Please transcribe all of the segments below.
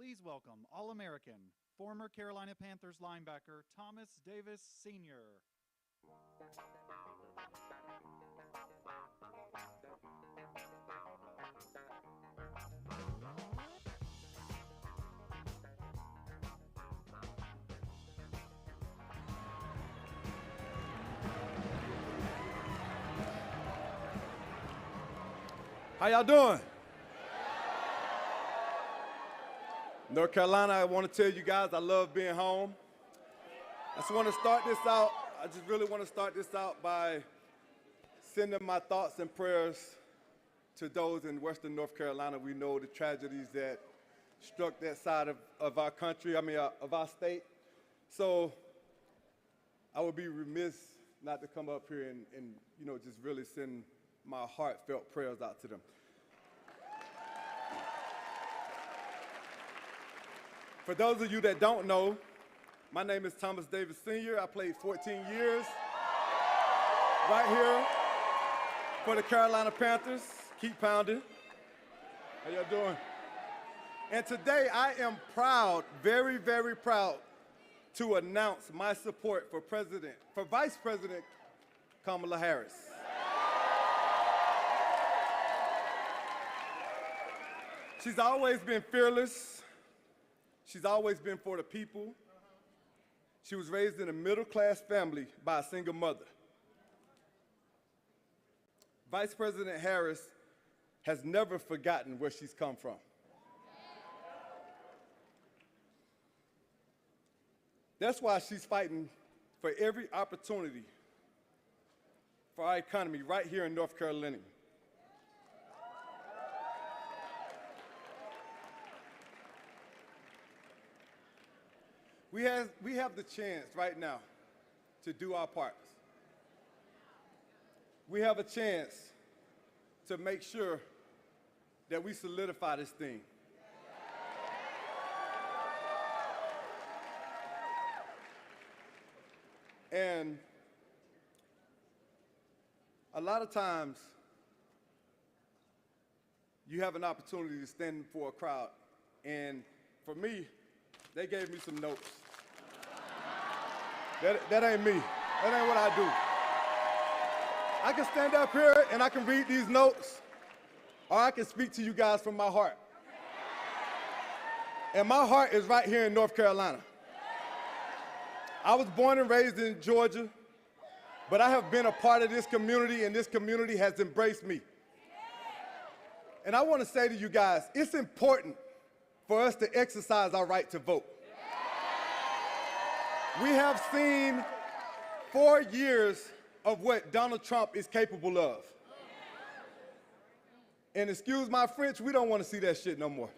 please welcome All-American, former Carolina Panthers linebacker, Thomas Davis Sr. How y'all doing? North Carolina, I want to tell you guys I love being home. I just want to start this out. I just really want to start this out by sending my thoughts and prayers to those in Western North Carolina. We know the tragedies that struck that side of our country, of our state. So I would be remiss not to come up here and just really send my heartfelt prayers out to them. For those of you that don't know, my name is Thomas Davis Sr. I played 14 years right here for the Carolina Panthers. Keep pounding. How y'all doing? And today I am proud, very, very proud, to announce my support for Vice President Kamala Harris. She's always been fearless. She's always been for the people. She was raised in a middle-class family by a single mother. Vice President Harris has never forgotten where she's come from. That's why she's fighting for every opportunity for our economy right here in North Carolina. We have the chance right now to do our part. We have a chance to make sure that we solidify this thing. And a lot of times, you have an opportunity to stand before a crowd. And for me, they gave me some notes. That ain't me. That ain't what I do. I can stand up here and I can read these notes, or I can speak to you guys from my heart. And my heart is right here in North Carolina. I was born and raised in Georgia, but I have been a part of this community, and this community has embraced me. And I want to say to you guys, it's important for us to exercise our right to vote. We have seen 4 years of what Donald Trump is capable of. And excuse my French, we don't want to see that shit no more.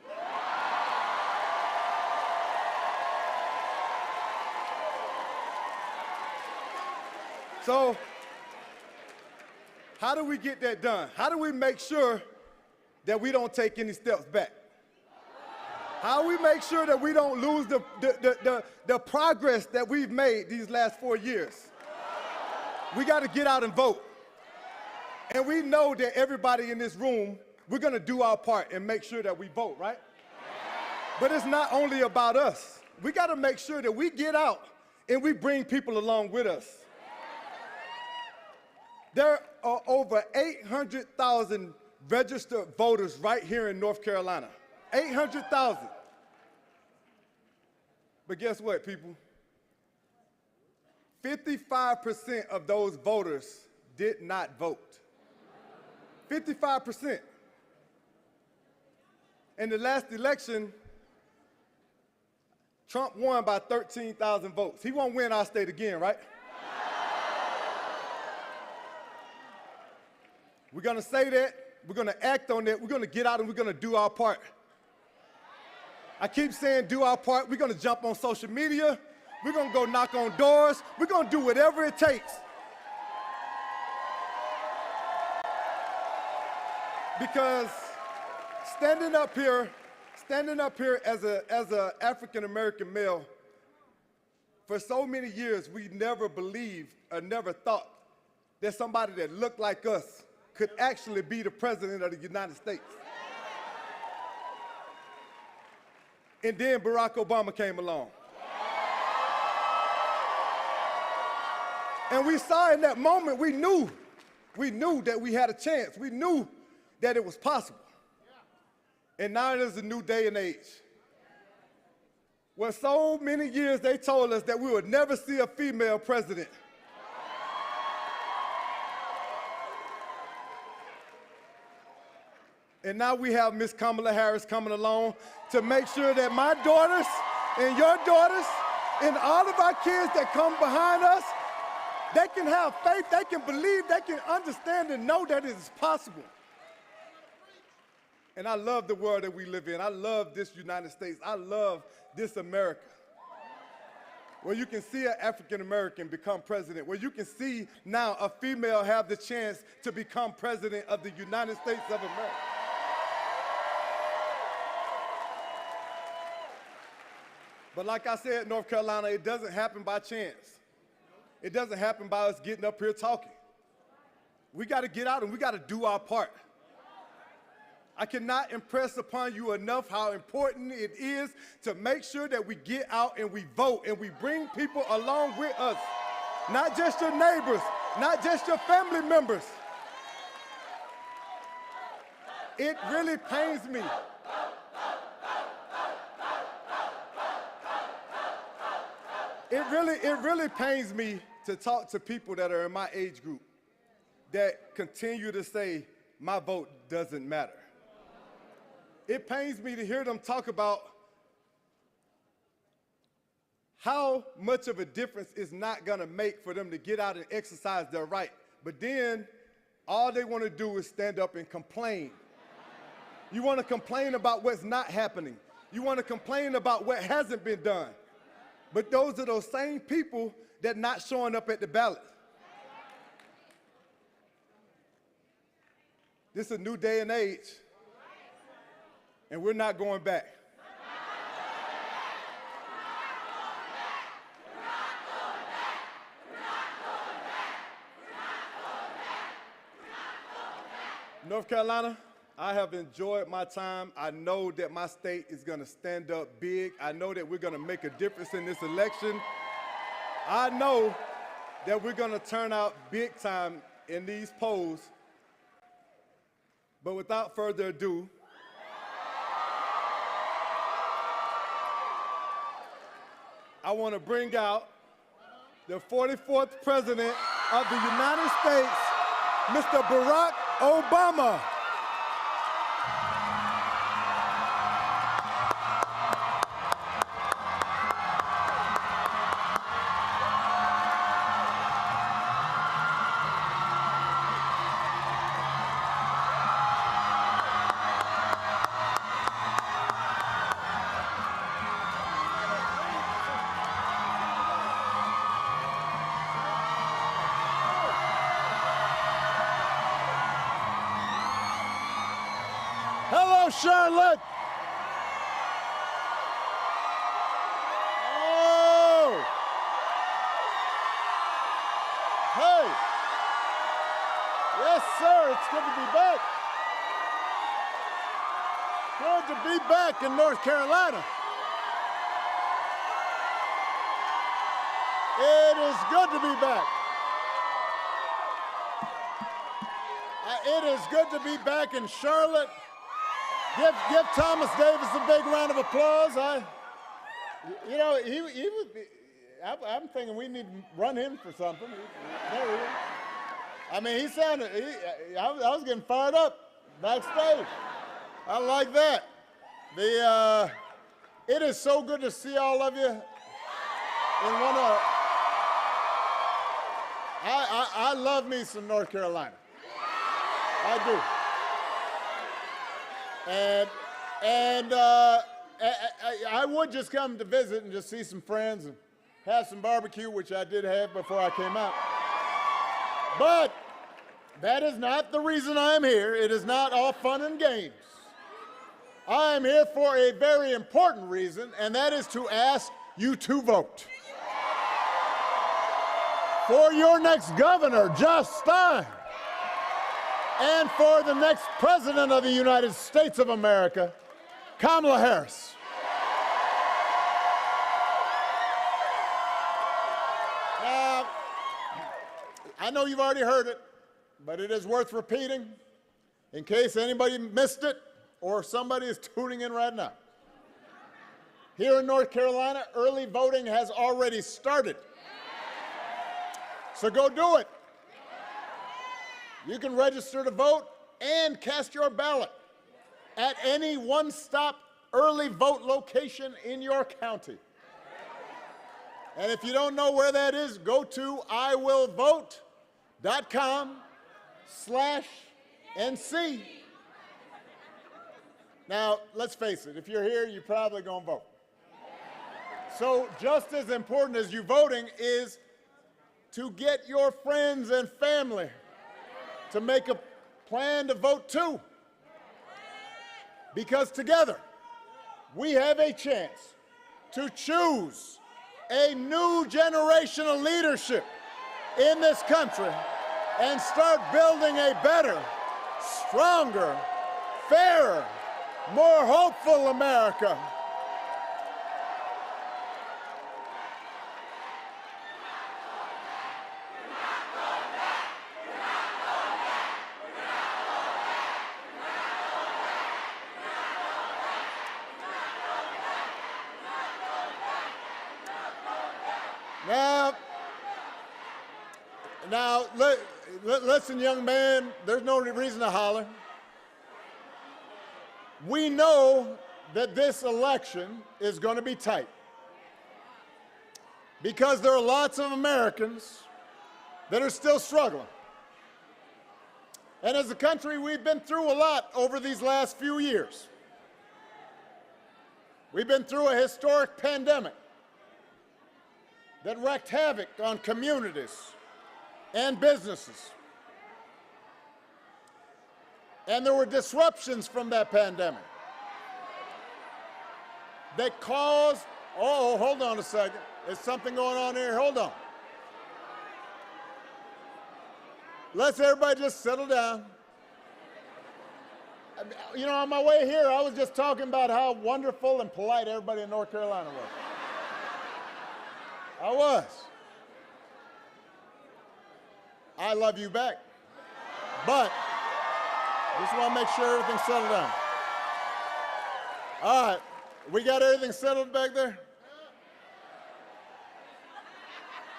So, how do we get that done? How do we make sure that we don't take any steps back? How do we make sure that we don't lose the progress that we've made these last 4 years? We got to get out and vote. And we know that everybody in this room, we're going to do our part and make sure that we vote, right? But it's not only about us. We got to make sure that we get out and we bring people along with us. There are over 800,000 registered voters right here in North Carolina. 800,000. But guess what, people? 55% of those voters did not vote. 55%. In the last election, Trump won by 13,000 votes. He won't win our state again, right? We're going to say that. We're going to act on that. We're going to get out and we're going to do our part. I keep saying do our part. We're going to jump on social media. We're going to go knock on doors. We're going to do whatever it takes. Because standing up here as a African-American male, for so many years, we never believed or never thought that somebody that looked like us could actually be the president of the United States. And then Barack Obama came along. And we saw in that moment, we knew that we had a chance. We knew that it was possible. And now it is a new day and age. Where so many years they told us that we would never see a female president. And now we have Ms. Kamala Harris coming along to make sure that my daughters and your daughters and all of our kids that come behind us, they can have faith, they can believe, they can understand and know that it is possible. And I love the world that we live in. I love this United States. I love this America. Where you can see an African American become president, where you can see now a female have the chance to become president of the United States of America. But like I said, North Carolina, it doesn't happen by chance. It doesn't happen by us getting up here talking. We got to get out and we got to do our part. I cannot impress upon you enough how important it is to make sure that we get out and we vote and we bring people along with us. Not just your neighbors, not just your family members. It really pains me. It really pains me to talk to people that are in my age group that continue to say, my vote doesn't matter. It pains me to hear them talk about how much of a difference it's not gonna make for them to get out and exercise their right. But then all they wanna do is stand up and complain. You wanna complain about what's not happening. You wanna complain about what hasn't been done. But those are those same people that not showing up at the ballot. This is a new day and age, and we're not going back. North Carolina, I have enjoyed my time. I know that my state is going to stand up big. I know that we're going to make a difference in this election. I know that we're going to turn out big time in these polls. But without further ado, I want to bring out the 44th President of the United States, Mr. Barack Obama. Hello, Charlotte. Oh. Hey. Yes, sir. It's good to be back. Good to be back in North Carolina. It is good to be back. It is good to be back in Charlotte. Give Thomas Davis a big round of applause. I'm thinking we need to run him for something. There he is. I mean, he sounded, I was getting fired up backstage. I like that. It is so good to see all of you. I love me some North Carolina. I do. And I would just come to visit and just see some friends and have some barbecue, which I did have before I came out. But that is not the reason I am here. It is not all fun and games. I am here for a very important reason, and that is to ask you to vote for your next governor, Josh Stein, and for the next President of the United States of America, Kamala Harris. I know you've already heard it, but it is worth repeating in case anybody missed it or somebody is tuning in right now. Here in North Carolina, early voting has already started. So go do it. You can register to vote and cast your ballot at any one-stop early vote location in your county. And if you don't know where that is, go to iwillvote.com/NC. Now, let's face it, if you're here, you're probably going to vote. So just as important as you voting is to get your friends and family to make a plan to vote too. Because together, we have a chance to choose a new generation of leadership in this country and start building a better, stronger, fairer, more hopeful America. Now, listen, young man, there's no reason to holler. We know that this election is going to be tight because there are lots of Americans that are still struggling. And as a country, we've been through a lot over these last few years. We've been through a historic pandemic that wreaked havoc on communities and businesses. And there were disruptions from that pandemic that caused, oh, hold on a second. There's something going on here, hold on. Let's everybody just settle down. You know, on my way here, I was just talking about how wonderful and polite everybody in North Carolina was. I was. I love you back. But just want to make sure everything's settled down. All right, we got everything settled back there?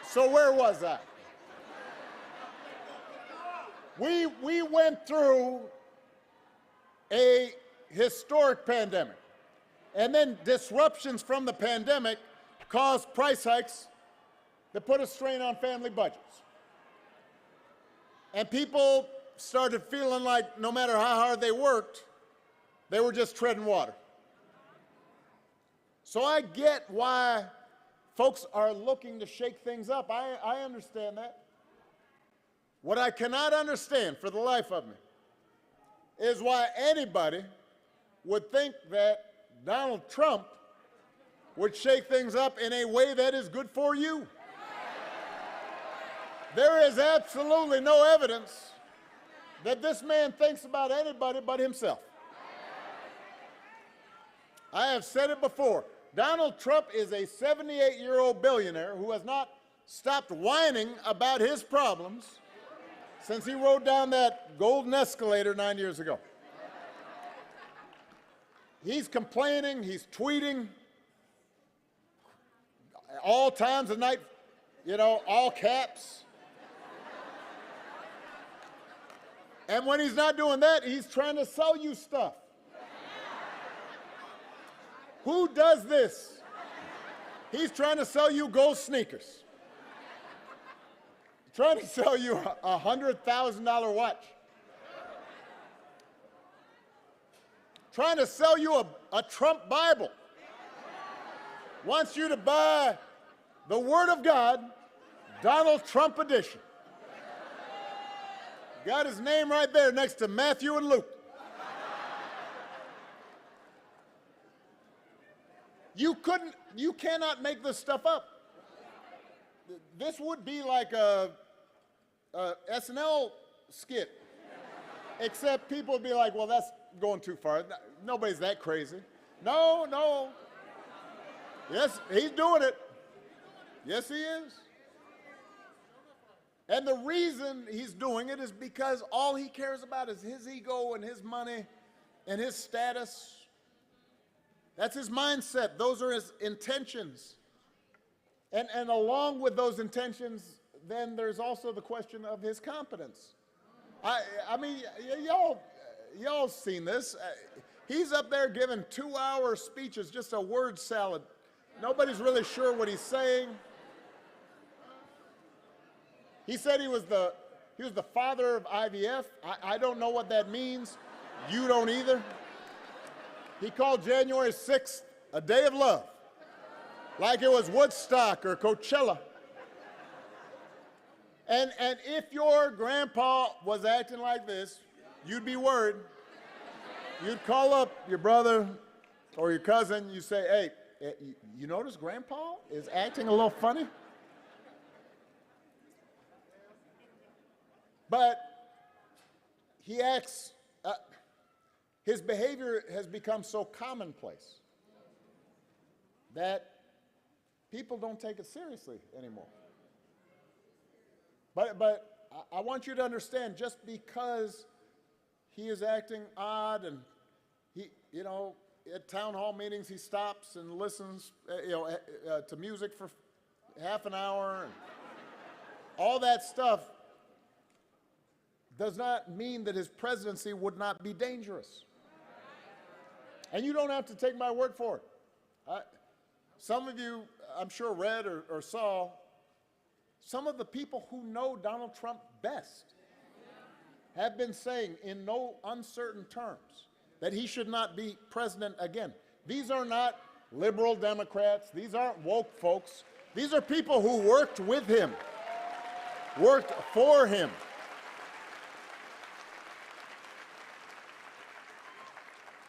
So where was I? We went through a historic pandemic, and then disruptions from the pandemic caused price hikes that put a strain on family budgets. And people started feeling like no matter how hard they worked, they were just treading water. So I get why folks are looking to shake things up. I understand that. What I cannot understand for the life of me is why anybody would think that Donald Trump would shake things up in a way that is good for you. There is absolutely no evidence that this man thinks about anybody but himself. I have said it before. Donald Trump is a 78-year-old billionaire who has not stopped whining about his problems since he rode down that golden escalator 9 years ago. He's complaining, he's tweeting all times of night, you know, all caps. And when he's not doing that, he's trying to sell you stuff. Who does this? He's trying to sell you gold sneakers. Trying to sell you a $100,000 watch. Trying to sell you a Trump Bible. Wants you to buy the Word of God, Donald Trump edition. Got his name right there next to Matthew and Luke. You cannot make this stuff up. This would be like a SNL skit, except people would be like, well, that's going too far. Nobody's that crazy. No. Yes, he's doing it. Yes, he is. And the reason he's doing it is because all he cares about is his ego and his money and his status. That's his mindset. Those are his intentions. And along with those intentions, then there's also the question of his competence. I mean, y'all seen this. He's up there giving 2-hour speeches, just a word salad. Nobody's really sure what he's saying. He said he was the father of IVF. I don't know what that means. You don't either. He called January 6th a day of love, like it was Woodstock or Coachella. And if your grandpa was acting like this, you'd be worried. You'd call up your brother or your cousin. You say, hey, you notice grandpa is acting a little funny? But he acts, his behavior has become so commonplace that people don't take it seriously anymore. But I want you to understand, just because he is acting odd and he, at town hall meetings he stops and listens, to music for half an hour and all that stuff, does not mean that his presidency would not be dangerous. And you don't have to take my word for it. Some of you, I'm sure, read or saw some of the people who know Donald Trump best have been saying in no uncertain terms that he should not be president again. These are not liberal Democrats. These aren't woke folks. These are people who worked with him, worked for him.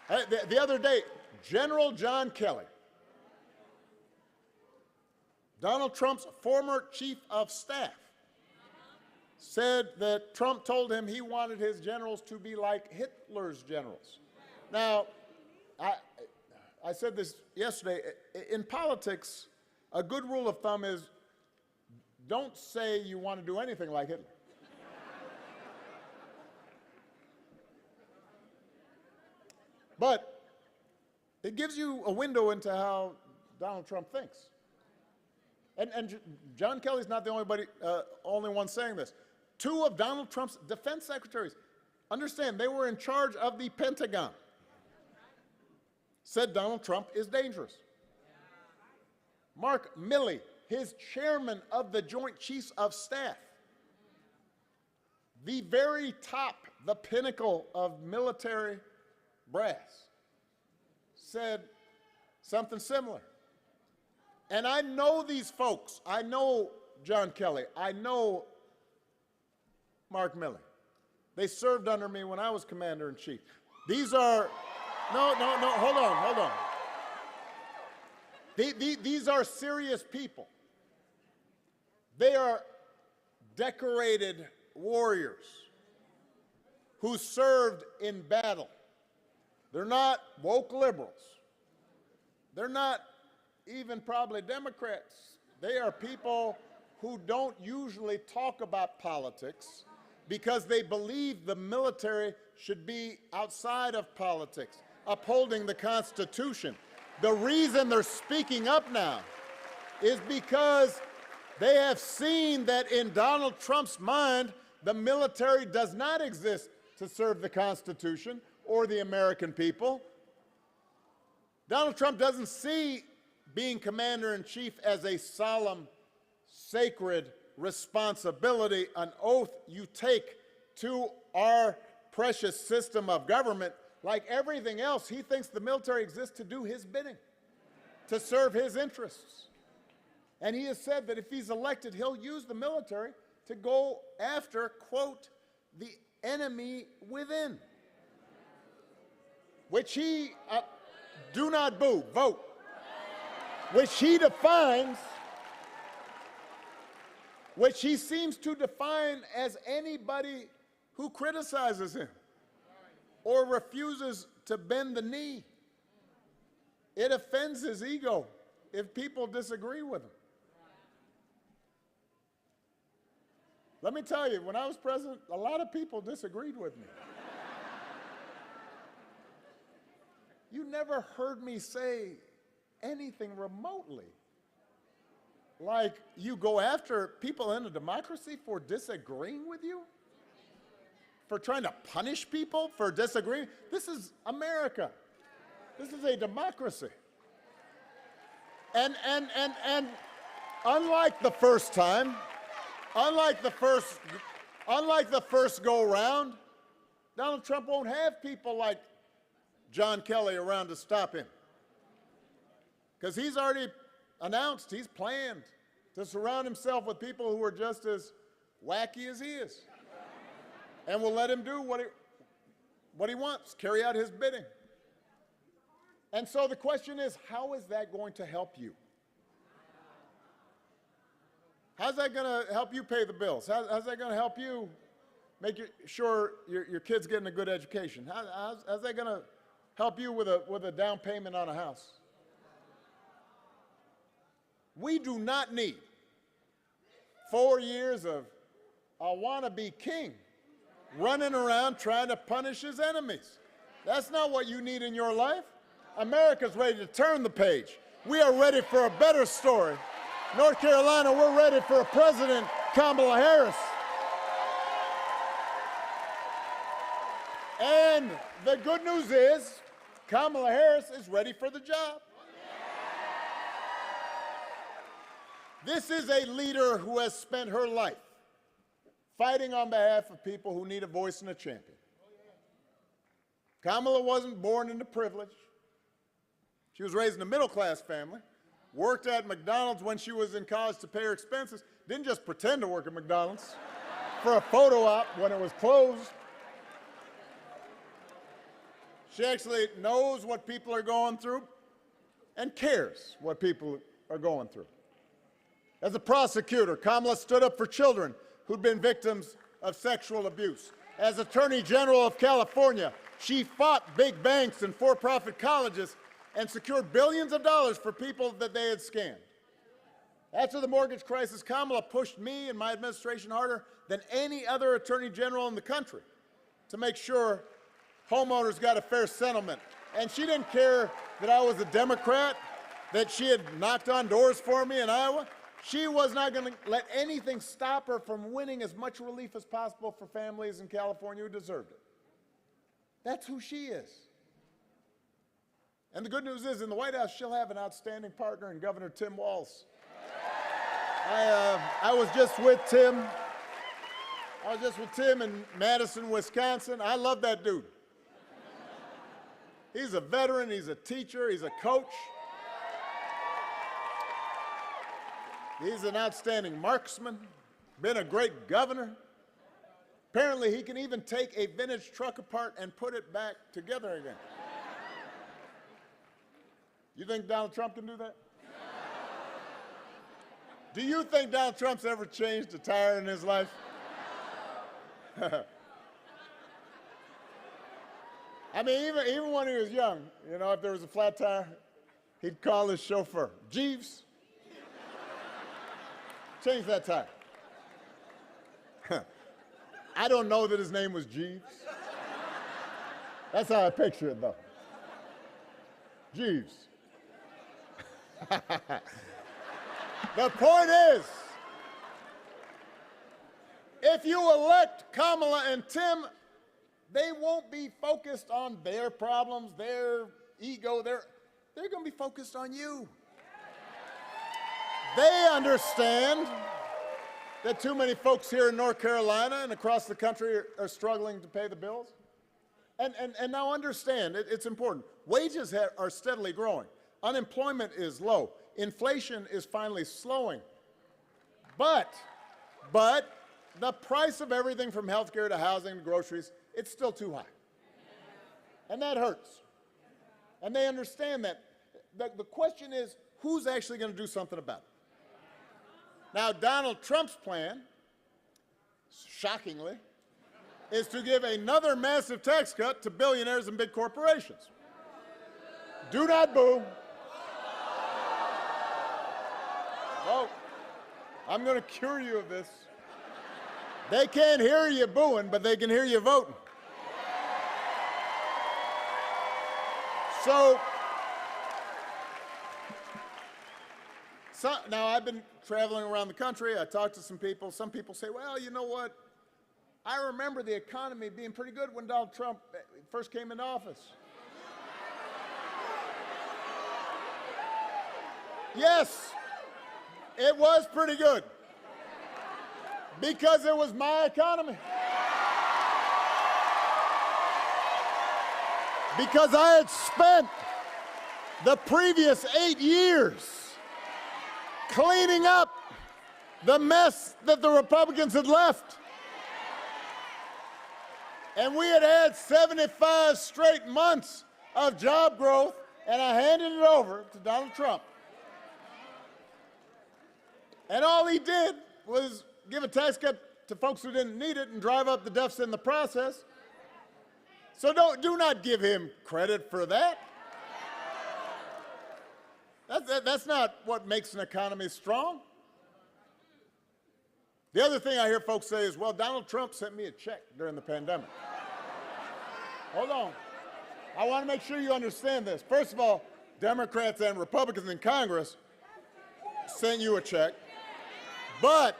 The other day, General John Kelly, Donald Trump's former chief of staff, said that Trump told him he wanted his generals to be like Hitler's generals. Now, I said this yesterday. In politics, a good rule of thumb is don't say you want to do anything like Hitler. But it gives you a window into how Donald Trump thinks. And John Kelly's not the only one saying this. 2 of Donald Trump's defense secretaries, understand, they were in charge of the Pentagon, said Donald Trump is dangerous. Mark Milley, his chairman of the Joint Chiefs of Staff, the very top, the pinnacle of military brass, said something similar. And I know these folks. I know John Kelly. I know Mark Milley. They served under me when I was commander-in-chief. These are, no, hold on. These are serious people. They are decorated warriors who served in battle. They're not woke liberals. They're not even probably Democrats. They are people who don't usually talk about politics because they believe the military should be outside of politics, upholding the Constitution. The reason they're speaking up now is because they have seen that in Donald Trump's mind, the military does not exist to serve the Constitution or the American people. Donald Trump doesn't see being commander-in-chief as a solemn, sacred responsibility, an oath you take to our precious system of government. Like everything else, he thinks the military exists to do his bidding, to serve his interests. And he has said that if he's elected, he'll use the military to go after, quote, the enemy within, which he, do not boo, vote, which he defines, which he seems to define as anybody who criticizes him or refuses to bend the knee. It offends his ego if people disagree with him. Let me tell you, when I was president, a lot of people disagreed with me. You never heard me say anything remotely like you go after people in a democracy for disagreeing with you, for trying to punish people for disagreeing. This is America. This is a democracy. And unlike the first time, unlike the first go round, Donald Trump won't have people like John Kelly around to stop him. Because he's already announced, he's planned to surround himself with people who are just as wacky as he is. And will let him do what he wants, carry out his bidding. And so the question is, how is that going to help you? How's that going to help you pay the bills? How's that going to help you make sure your kid's getting a good education? How's that going to help you with a down payment on a house? We do not need 4 years of a wannabe king running around trying to punish his enemies. That's not what you need in your life. America's ready to turn the page. We are ready for a better story. North Carolina, we're ready for President Kamala Harris. And the good news is, Kamala Harris is ready for the job. This is a leader who has spent her life fighting on behalf of people who need a voice and a champion. Kamala wasn't born into privilege. She was raised in a middle-class family, worked at McDonald's when she was in college to pay her expenses, didn't just pretend to work at McDonald's for a photo op when it was closed. She actually knows what people are going through and cares what people are going through. As a prosecutor, Kamala stood up for children who'd been victims of sexual abuse. As Attorney General of California, she fought big banks and for-profit colleges and secured billions of dollars for people that they had scammed. After the mortgage crisis, Kamala pushed me and my administration harder than any other Attorney General in the country to make sure homeowners got a fair settlement. And she didn't care that I was a Democrat, that she had knocked on doors for me in Iowa. She was not going to let anything stop her from winning as much relief as possible for families in California who deserved it. That's who she is. And the good news is, in the White House, she'll have an outstanding partner in Governor Tim Walz. I was just with Tim. In Madison, Wisconsin. I love that dude. He's a veteran, he's a teacher, he's a coach. He's an outstanding marksman, been a great governor. Apparently, he can even take a vintage truck apart and put it back together again. You think Donald Trump can do that? Do you think Donald Trump's ever changed a tire in his life? I mean, even when he was young, you know, if there was a flat tire, he'd call his chauffeur, Jeeves, change that tire. I don't know that his name was Jeeves. That's how I picture it, though. Jeeves. The point is, if you elect Kamala and Tim, they won't be focused on their problems, their ego, they're going to be focused on you. They understand that too many folks here in North Carolina and across the country are struggling to pay the bills. And now understand, it's important. Wages are steadily growing. Unemployment is low. Inflation is finally slowing. But the price of everything from healthcare to housing to groceries, it's still too high. And that hurts. And they understand that. The question is, who's actually going to do something about it? Now, Donald Trump's plan, shockingly, is to give another massive tax cut to billionaires and big corporations. Do not boo. Vote. I'm going to cure you of this. They can't hear you booing, but they can hear you voting. So now I've been traveling around the country. I talked to some people. Some people say, well, you know what? I remember the economy being pretty good when Donald Trump first came into office. Yes, it was pretty good because it was my economy. Because I had spent the previous 8 years cleaning up the mess that the Republicans had left. And we had had 75 straight months of job growth, and I handed it over to Donald Trump. And all he did was give a tax cut to folks who didn't need it and drive up the deficit in the process. So do not give him credit for that. That's not what makes an economy strong. The other thing I hear folks say is, well, Donald Trump sent me a check during the pandemic. Hold on. I want to make sure you understand this. First of all, Democrats and Republicans in Congress sent you a check. But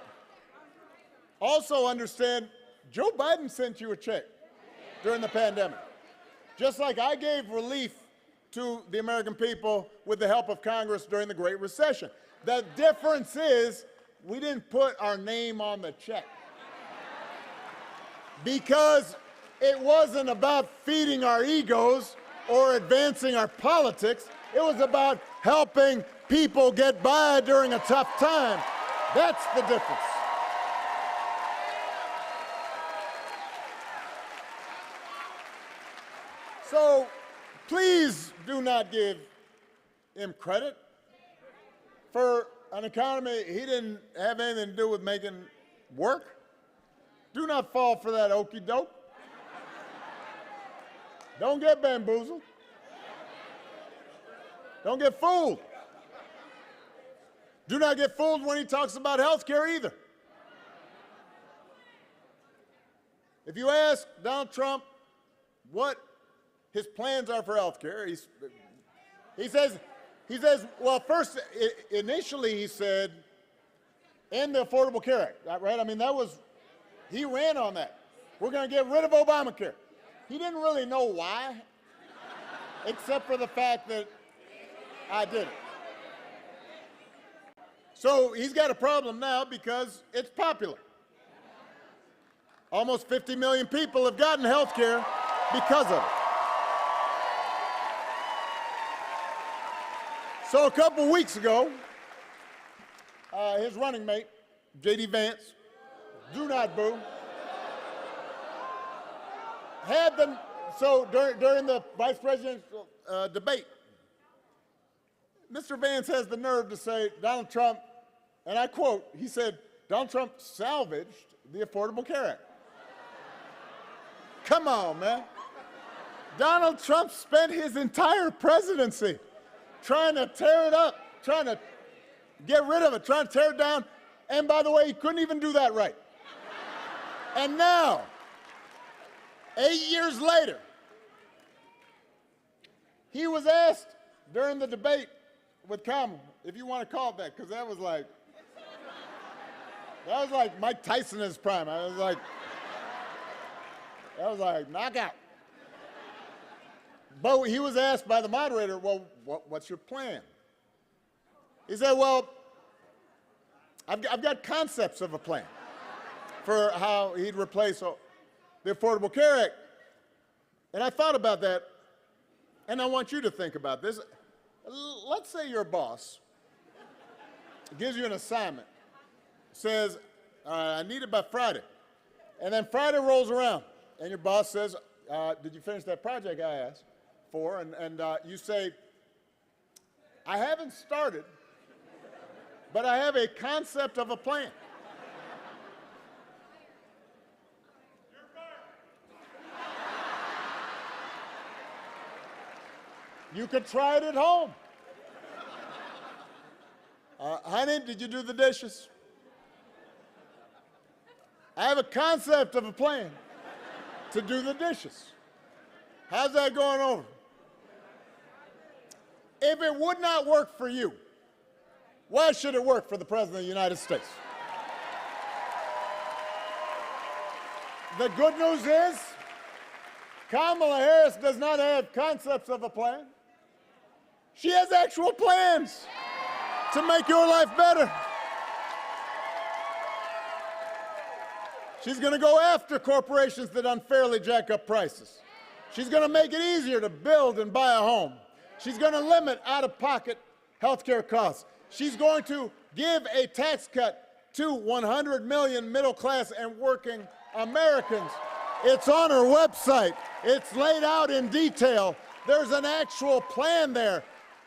also understand, Joe Biden sent you a check during the pandemic. Just like I gave relief to the American people with the help of Congress during the Great Recession. The difference is we didn't put our name on the check. Because it wasn't about feeding our egos or advancing our politics. It was about helping people get by during a tough time. That's the difference. So please do not give him credit for an economy he didn't have anything to do with making work. Do not fall for that okey doke. Don't get bamboozled. Don't get fooled. Do not get fooled when he talks about health care either. If you ask Donald Trump what his plans are for health care, he says, well, first, initially he said, end the Affordable Care Act, right? I mean, he ran on that. We're going to get rid of Obamacare. He didn't really know why, except for the fact that I did it. So he's got a problem now because it's popular. Almost 50 million people have gotten health care because of it. So a couple weeks ago, his running mate, JD Vance, do not boo, during the vice presidential debate, Mr. Vance has the nerve to say Donald Trump, and I quote, he said, Donald Trump salvaged the Affordable Care Act. Come on, man. Donald Trump spent his entire presidency trying to tear it up, trying to get rid of it, trying to tear it down, and by the way, he couldn't even do that right. And now, 8 years later, he was asked during the debate with Kamala, if you want to call it that, because that was like Mike Tyson in his prime. That was like knockout. But he was asked by the moderator, well, what's your plan? He said, well, I've got concepts of a plan for how he'd replace the Affordable Care Act. And I thought about that, and I want you to think about this. Let's say your boss gives you an assignment, says, I need it by Friday. And then Friday rolls around, and your boss says, did you finish that project I asked for? And you say, I haven't started, but I have a concept of a plan. You could try it at home. Honey, did you do the dishes? I have a concept of a plan to do the dishes. How's that going over? If it would not work for you, why should it work for the President of the United States? The good news is, Kamala Harris does not have concepts of a plan. She has actual plans to make your life better. She's going to go after corporations that unfairly jack up prices. She's going to make it easier to build and buy a home. She's going to limit out-of-pocket health care costs. She's going to give a tax cut to 100 million middle-class and working Americans. It's on her website. It's laid out in detail. There's an actual plan there.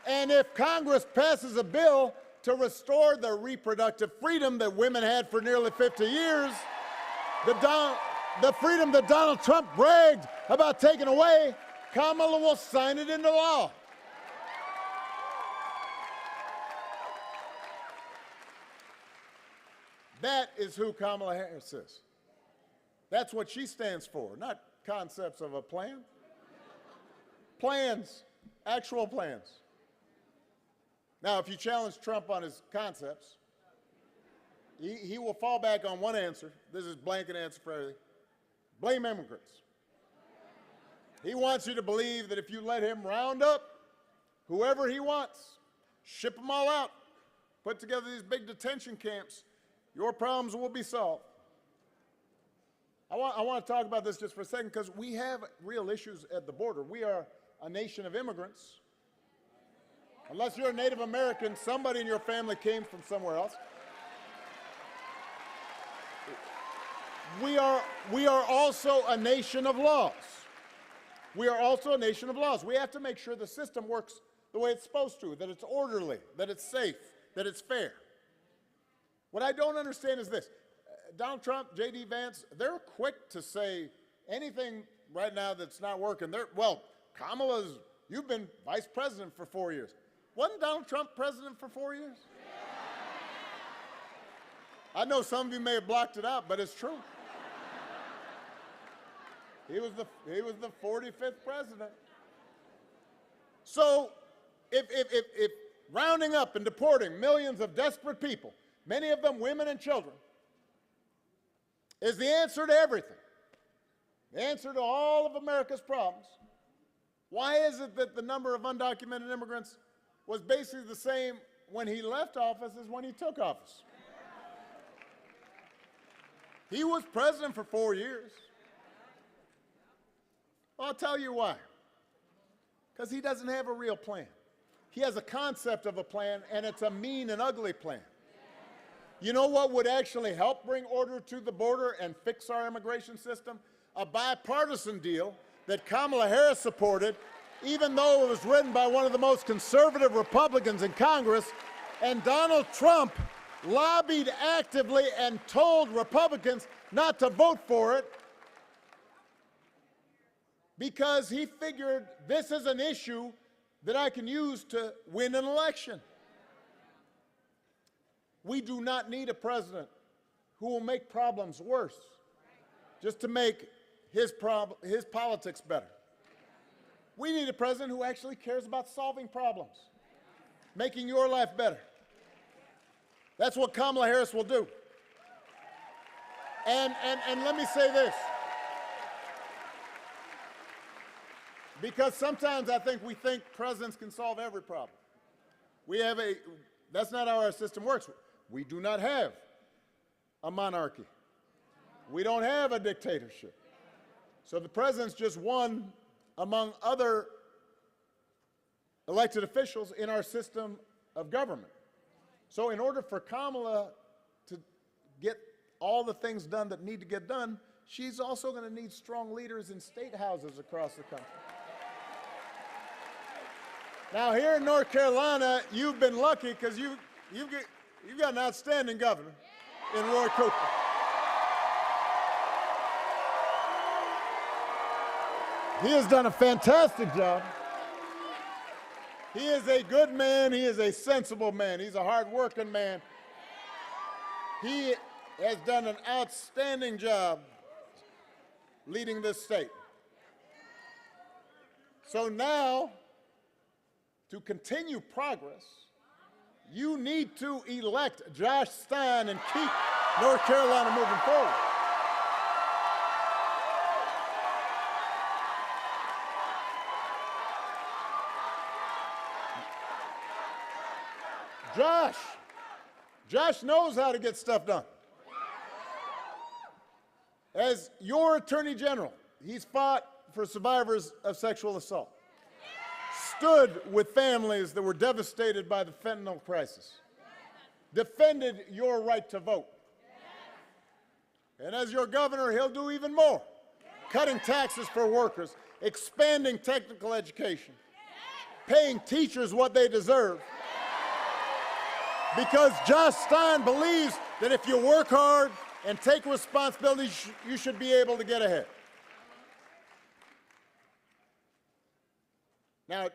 And if Congress passes a bill to restore the reproductive freedom that women had for nearly 50 years, the freedom that Donald Trump bragged about taking away, Kamala will sign it into law. That is who Kamala Harris is. That's what she stands for, not concepts of a plan. Plans, actual plans. Now, if you challenge Trump on his concepts, he will fall back on one answer. This is blanket answer for everything. Blame immigrants. He wants you to believe that if you let him round up whoever he wants, ship them all out, put together these big detention camps, your problems will be solved. I want to talk about this just for a second because we have real issues at the border. We are a nation of immigrants. Unless you're a Native American, somebody in your family came from somewhere else. We are also a nation of laws. We are also a nation of laws. We have to make sure the system works the way it's supposed to, that it's orderly, that it's safe, that it's fair. What I don't understand is this. Donald Trump, JD Vance, they're quick to say anything right now that's not working. Well, Kamala's, you've been vice president for 4 years. Wasn't Donald Trump president for 4 years? I know some of you may have blocked it out, but it's true. He was the 45th president. So if rounding up and deporting millions of desperate people, many of them women and children, is the answer to everything, the answer to all of America's problems, why is it that the number of undocumented immigrants was basically the same when he left office as when he took office? He was president for 4 years. Well, I'll tell you why. Because he doesn't have a real plan. He has a concept of a plan, and it's a mean and ugly plan. You know what would actually help bring order to the border and fix our immigration system? A bipartisan deal that Kamala Harris supported, even though it was written by one of the most conservative Republicans in Congress, and Donald Trump lobbied actively and told Republicans not to vote for it because he figured this is an issue that I can use to win an election. We do not need a president who will make problems worse just to make his politics better. We need a president who actually cares about solving problems, making your life better. That's what Kamala Harris will do. And let me say this, because sometimes I think we think presidents can solve every problem. That's not how our system works. We do not have a monarchy. We don't have a dictatorship. So the president's just one among other elected officials in our system of government. So in order for Kamala to get all the things done that need to get done, she's also going to need strong leaders in state houses across the country. Now here in North Carolina, you've been lucky because you've got an outstanding governor in Roy Cooper. He has done a fantastic job. He is a good man. He is a sensible man. He's a hard-working man. has done an outstanding job leading this state. So now, to continue progress, you need to elect Josh Stein and keep North Carolina moving forward. Josh knows how to get stuff done. As your Attorney General, he's fought for survivors of sexual assault, stood with families that were devastated by the fentanyl crisis, defended your right to vote. And as your governor, he'll do even more, cutting taxes for workers, expanding technical education, paying teachers what they deserve. Because Josh Stein believes that if you work hard and take responsibility, you should be able to get ahead. Now,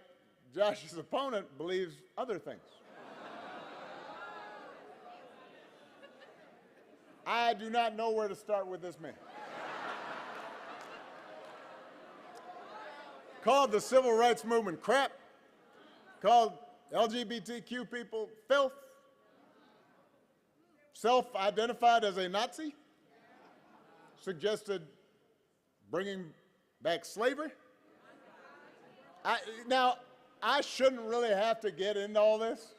Josh's opponent believes other things. I do not know where to start with this man. Called the civil rights movement crap, called LGBTQ people filth, self-identified as a Nazi, suggested bringing back slavery. Now, I shouldn't really have to get into all this.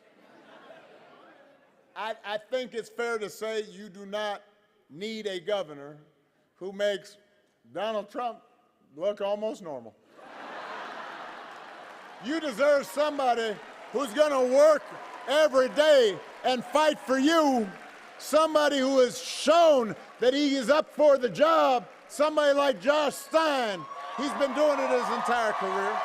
I think it's fair to say you do not need a governor who makes Donald Trump look almost normal. You deserve somebody who's going to work every day and fight for you, somebody who has shown that he is up for the job, somebody like Josh Stein. He's been doing it his entire career.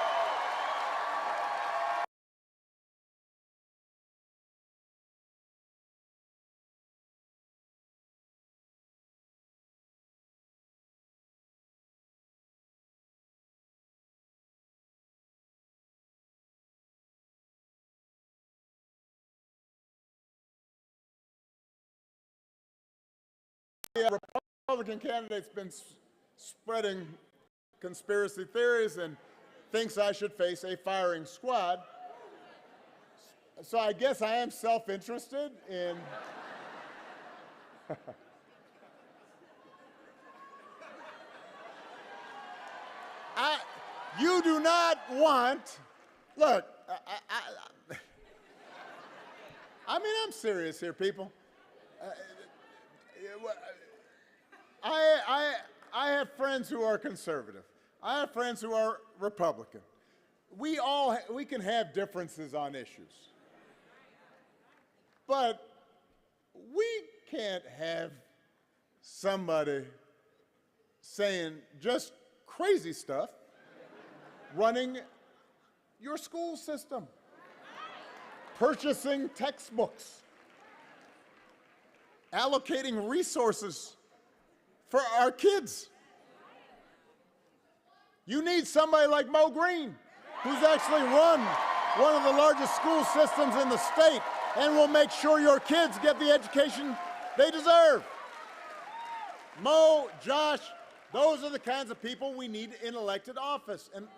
The Republican candidate's been spreading conspiracy theories and thinks I should face a firing squad. So I guess I am self-interested in you do not want, look, I mean, I'm serious here, people. I have friends who are conservative. I have friends who are Republican. We can have differences on issues. But we can't have somebody saying just crazy stuff running your school system, purchasing textbooks, allocating resources for our kids. You need somebody like Mo Green, who's actually run one of the largest school systems in the state and will make sure your kids get the education they deserve. Mo, Josh, those are the kinds of people we need in elected office. And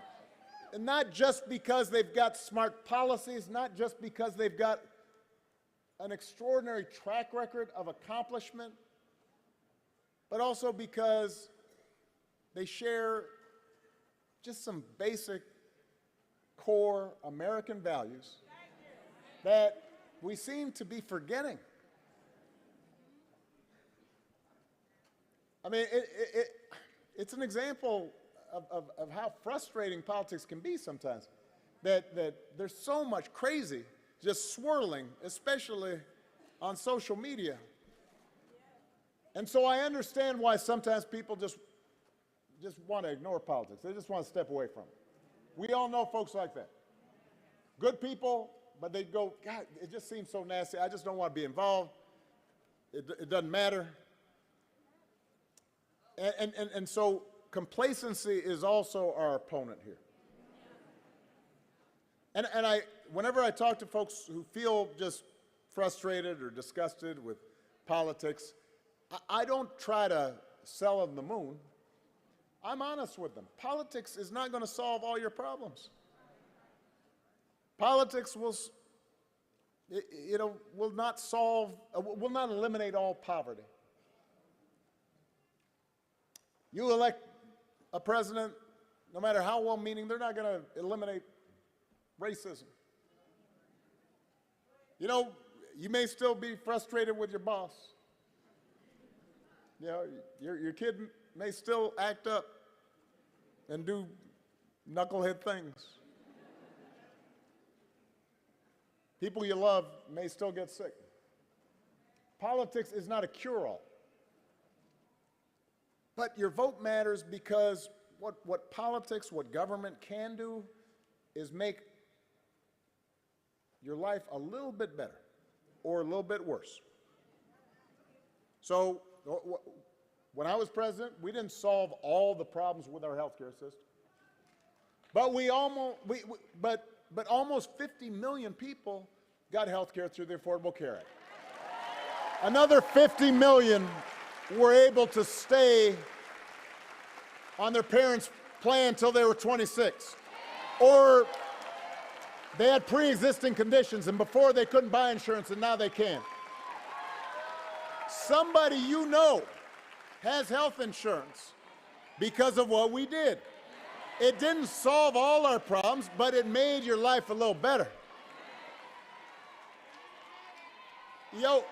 not just because they've got smart policies, not just because they've got an extraordinary track record of accomplishment, but also because they share just some basic core American values that we seem to be forgetting. I mean, it's an example of how frustrating politics can be sometimes, that there's so much crazy just swirling, especially on social media. And so I understand why sometimes people just want to ignore politics. They just want to step away from it. We all know folks like that. Good people, but they go, God, it just seems so nasty. I just don't want to be involved. It doesn't matter. And so complacency is also our opponent here. And whenever I talk to folks who feel just frustrated or disgusted with politics, I don't try to sell them the moon. I'm honest with them. Politics is not going to solve all your problems. Politics will not solve, will not eliminate all poverty. You elect a president, no matter how well-meaning, they're not going to eliminate racism. You know, you may still be frustrated with your boss. You know, your kid may still act up and do knucklehead things. People you love may still get sick. Politics is not a cure-all. But your vote matters because what politics, what government can do is make your life a little bit better or a little bit worse. So when I was president, we didn't solve all the problems with our healthcare system. But but almost 50 million people got healthcare through the Affordable Care Act. Another 50 million were able to stay on their parents' plan until they were 26. Or they had pre-existing conditions, and before they couldn't buy insurance, and now they can. Somebody you know has health insurance because of what we did. It didn't solve all our problems, but it made your life a little better. Yo,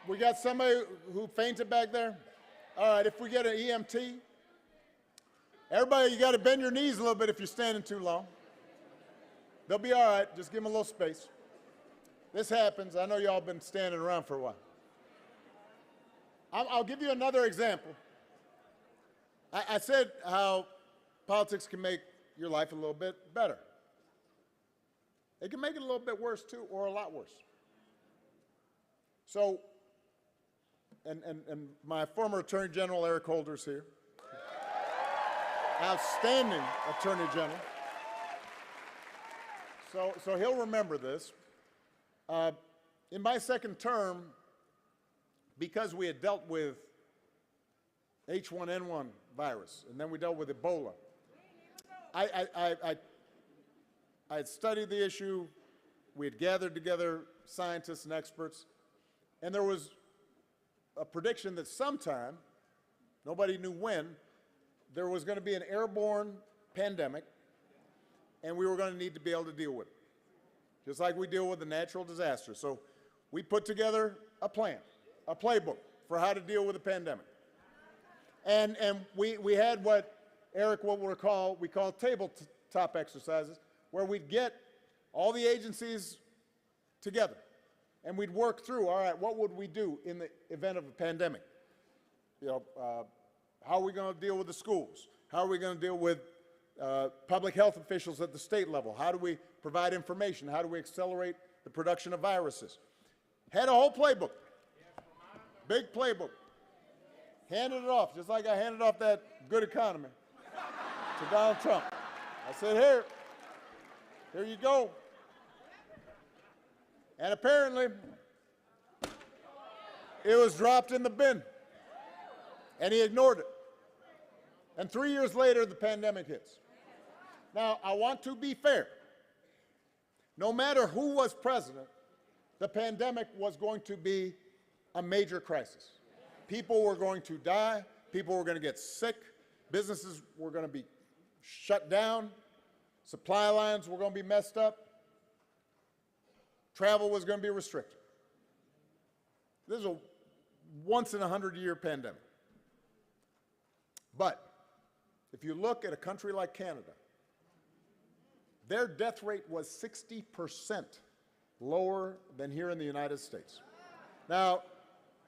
we got somebody who fainted back there? All right, if we get an EMT, everybody, you got to bend your knees a little bit if you're standing too long. They'll be all right. Just give them a little space. This happens. I know y'all been standing around for a while. I'll give you another example. I said how politics can make your life a little bit better. It can make it a little bit worse, too, or a lot worse. So, and my former Attorney General, Eric Holder's here. Outstanding Attorney General. So he'll remember this. In my second term, because we had dealt with H1N1 virus, and then we dealt with Ebola, I had studied the issue. We had gathered together scientists and experts, and there was a prediction that sometime, nobody knew when, there was going to be an airborne pandemic, and we were going to need to be able to deal with it, just like we deal with the natural disaster. So we put together a plan, a playbook for how to deal with a pandemic. And we had what Eric we call tabletop exercises, where we'd get all the agencies together, and we'd work through, all right, what would we do in the event of a pandemic? You know, how are we going to deal with the schools? How are we going to deal with public health officials at the state level? How do we provide information? How do we accelerate the production of viruses? Had a whole playbook, big playbook. Handed it off, just like I handed off that good economy to Donald Trump. I said, here you go. And apparently, it was dropped in the bin, and he ignored it. And 3 years later, the pandemic hits. Now, I want to be fair. No matter who was president, the pandemic was going to be a major crisis. People were going to die. People were going to get sick. Businesses were going to be shut down. Supply lines were going to be messed up. Travel was going to be restricted. This is a once-in-a-100-year pandemic. But if you look at a country like Canada, their death rate was 60% lower than here in the United States. Now,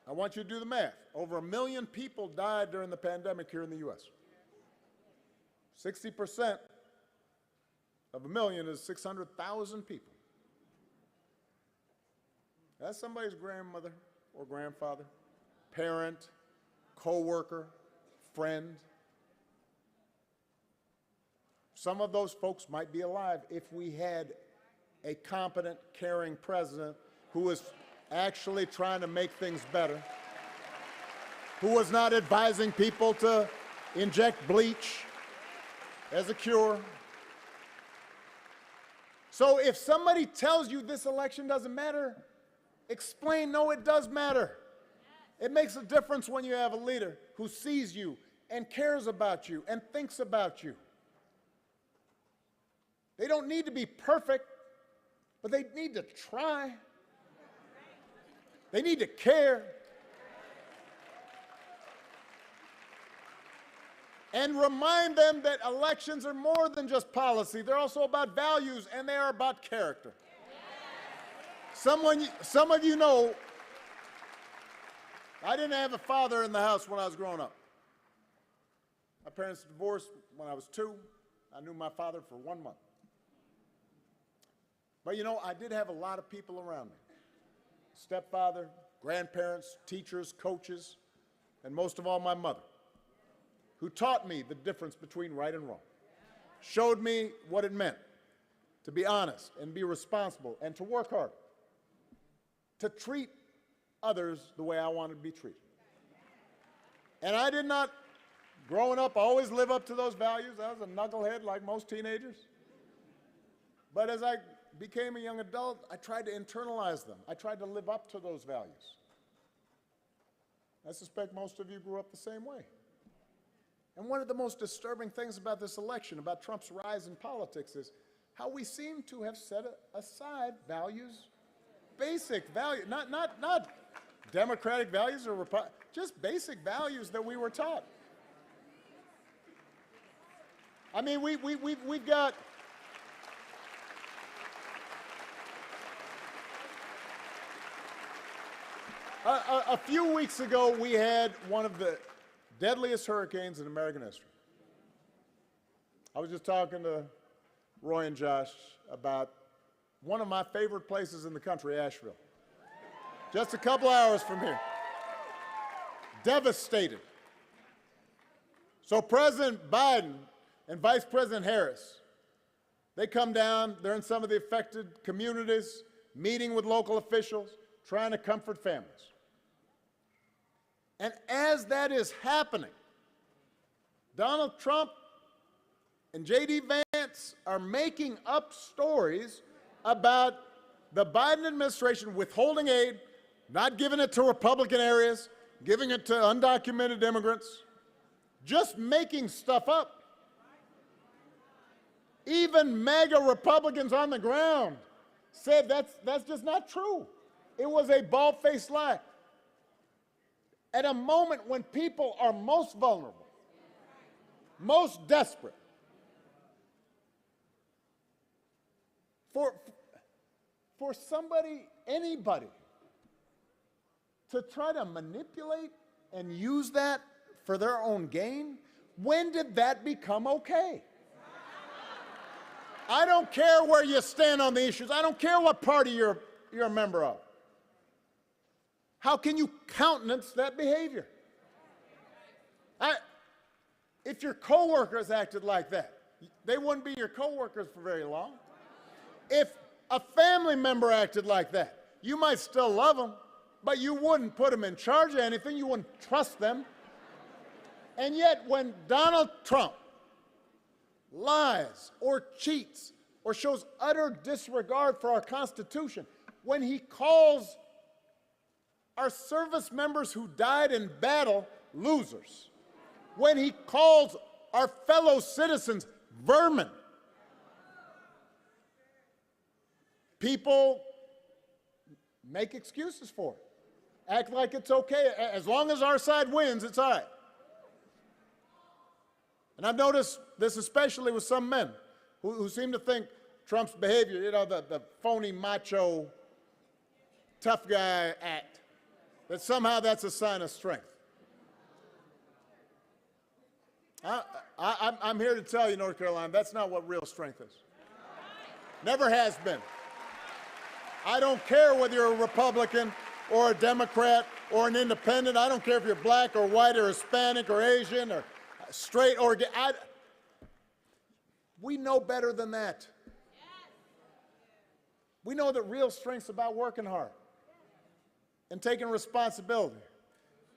I want you to do the math. Over 1 million people died during the pandemic here in the U.S. 60% of 1 million is 600,000 people. That's somebody's grandmother or grandfather, parent, coworker, friend. Some of those folks might be alive if we had a competent, caring president who was actually trying to make things better, who was not advising people to inject bleach as a cure. So if somebody tells you this election doesn't matter, explain, no, it does matter. It makes a difference when you have a leader who sees you and cares about you and thinks about you. They don't need to be perfect, but they need to try. They need to care. And remind them that elections are more than just policy. They're also about values, and they are about character. Some of you know, I didn't have a father in the house when I was growing up. My parents divorced when I was 2. I knew my father for 1 month. But you know, I did have a lot of people around me. Stepfather, grandparents, teachers, coaches, and most of all, my mother, who taught me the difference between right and wrong, showed me what it meant to be honest and be responsible and to work hard, to treat others the way I wanted to be treated. And I did not, growing up, always live up to those values. I was a knucklehead like most teenagers. But as I became a young adult, I tried to internalize them. I tried to live up to those values. I suspect most of you grew up the same way. And one of the most disturbing things about this election, about Trump's rise in politics, is how we seem to have set aside values, basic values, not democratic values or just basic values that we were taught. I mean, we've got a few weeks ago, we had one of the deadliest hurricanes in American history. I was just talking to Roy and Josh about one of my favorite places in the country, Asheville. Just a couple hours from here. Devastated. So President Biden and Vice President Harris, they come down, they're in some of the affected communities, meeting with local officials, trying to comfort families. And as that is happening, Donald Trump and JD Vance are making up stories about the Biden administration withholding aid, not giving it to Republican areas, giving it to undocumented immigrants, just making stuff up. Even MAGA Republicans on the ground said that's just not true. It was a bald-faced lie. At a moment when people are most vulnerable, most desperate, for somebody, anybody, to try to manipulate and use that for their own gain, when did that become okay? I don't care where you stand on the issues. I don't care what party you're a member of. How can you countenance that behavior? If your coworkers acted like that, they wouldn't be your coworkers for very long. If a family member acted like that, you might still love them, but you wouldn't put them in charge of anything. You wouldn't trust them. And yet, when Donald Trump lies or cheats or shows utter disregard for our Constitution, when he calls our service members who died in battle losers, when he calls our fellow citizens vermin, people make excuses for it, act like it's okay. As long as our side wins, it's all right. And I've noticed this especially with some men who seem to think Trump's behavior, you know, the phony macho tough guy act, that somehow that's a sign of strength. I'm here to tell you, North Carolina, that's not what real strength is. Never has been. I don't care whether you're a Republican or a Democrat or an independent. I don't care if you're black or white or Hispanic or Asian or straight or gay. We know better than that. We know that real strength's about working hard. and taking responsibility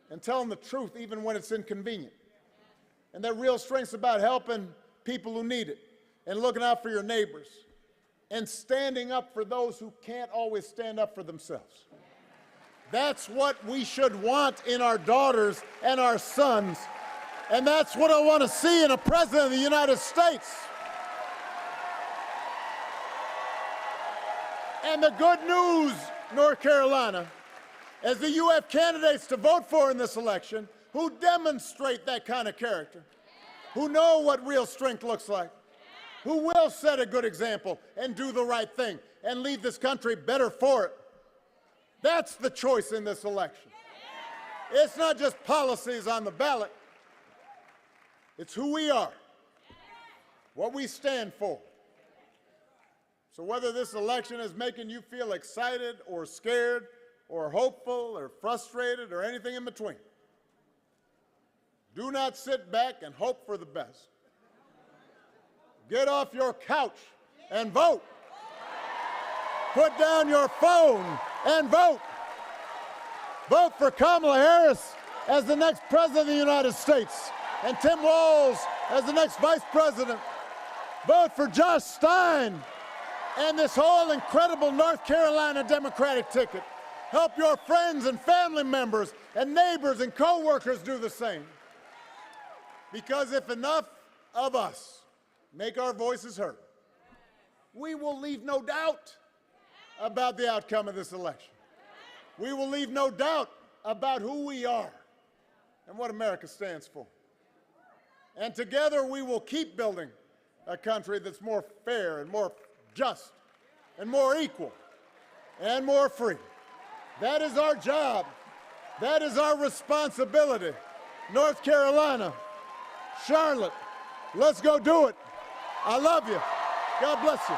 and telling the truth even when it's inconvenient. And that real strength's about helping people who need it and looking out for your neighbors and standing up for those who can't always stand up for themselves. That's what we should want in our daughters and our sons, and that's what I want to see in a president of the United States. And the good news, North Carolina, is that you have candidates to vote for in this election who demonstrate that kind of character, who know what real strength looks like, who will set a good example and do the right thing and leave this country better for it. That's the choice in this election. It's not just policies on the ballot. It's who we are, what we stand for. So whether this election is making you feel excited or scared or hopeful or frustrated or anything in between, do not sit back and hope for the best. Get off your couch and vote. Put down your phone and vote. Vote for Kamala Harris as the next president of the United States and Tim Walz as the next vice president. Vote for Josh Stein and this whole incredible North Carolina Democratic ticket. Help your friends and family members and neighbors and co-workers do the same. Because if enough of us make our voices heard, we will leave no doubt about the outcome of this election. We will leave no doubt about who we are and what America stands for. And together we will keep building a country that's more fair and more just and more equal and more free. That is our job. That is our responsibility. North Carolina, Charlotte, let's go do it. I love you. God bless you.